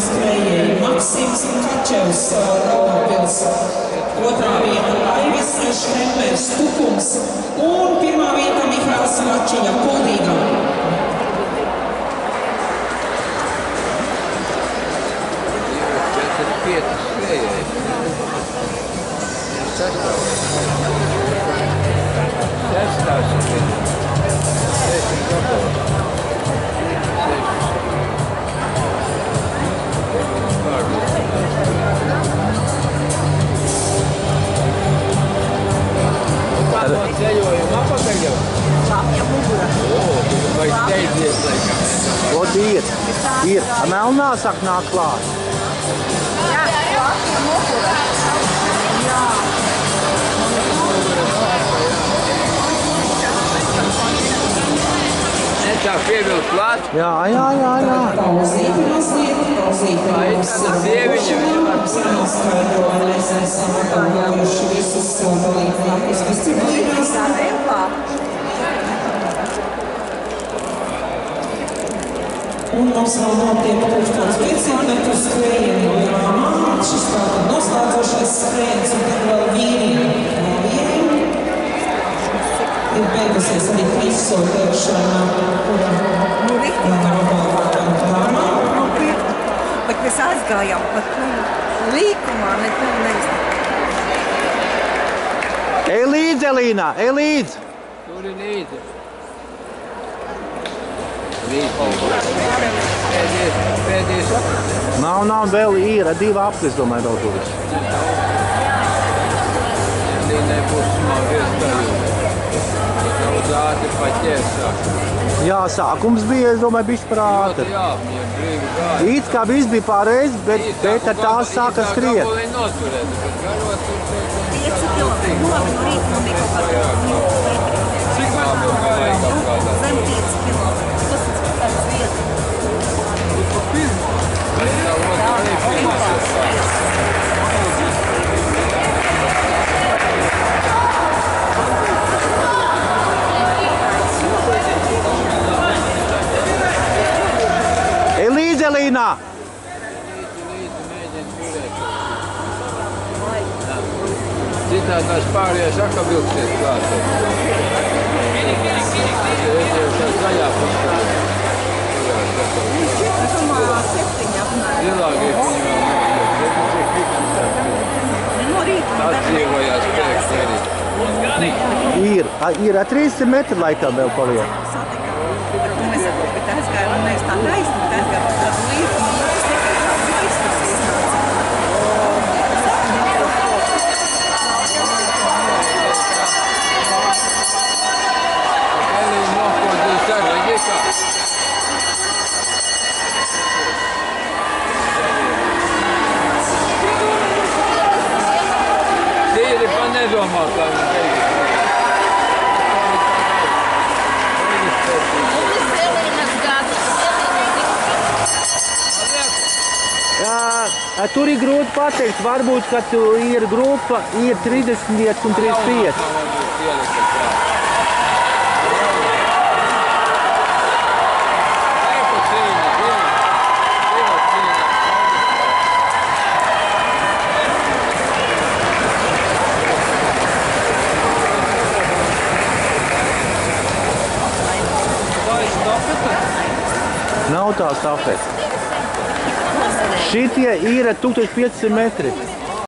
skrējēji Maksims Kačevs, Daugavpils. Otrā vieta Aivis Šrempers, Tukums. Un pirmā vieta Mihāls Račiņa, Kuldīga. Ot ir. Melnā sāk nāk klāt. Tā pievilkt klāt? Jā. Pauzīt mazliet, Tāda sieviņa mēs esam atgājuši visus dalībniekus disciplīnās. Un mums vēl notiek 1500 metru skrējienu, jo jāmā šis tātad noslēdzošais skrējiens, un tad vēl vīriem. Ir beigusies arī trīssoļošana, Bet mēs aizgājām pat līkumā, nevis. Ej līdzi, Elīna, ej līdzi! Tur ir līdzi. Pēdējais aplis. Nav, vēl ir, 2 aplis, domāju, vēl turis. Elīnai būs smagi iestājumi. Daudz ātri paķēs sāk. Jā, sākums bija, es domāju, bišķi par ātri. Jā, viņa brīvi gāja. It kā viss bija pareizi, bet ar tās sāka skriet. Tā kā noturēt, bet garot tur... 5 kilometri, no rīta man bija kaut kādā. Cik labi gāja kaut kādā? Zem 5 kilometri. Tas ir tāds vietas. Tu pa pirmo? Tā otrā arī pirmās. Ej līdzi, Elīna! Līdzi mēģina turēt. Citādi tās pārējās atkal vilksies klāt. Redzies, zaļā pusē. Zilākie viņi No rīta. atdzīvojās pēkšņi arī. Ir 300 metri laikam vēl paliek. Bet mēs aizgājām, un mēs tā taisni, bet aizgājām uz tādu līkumu. Elīna nokodīs ar, reģi kā? Tīri pa nedomā, kā viņi teikt. Tur ir grūti pateikt, varbūt, ka ir grupa, ir 30 vietas un 35. Nav tā stafeta. Šitie ir 1500 metri.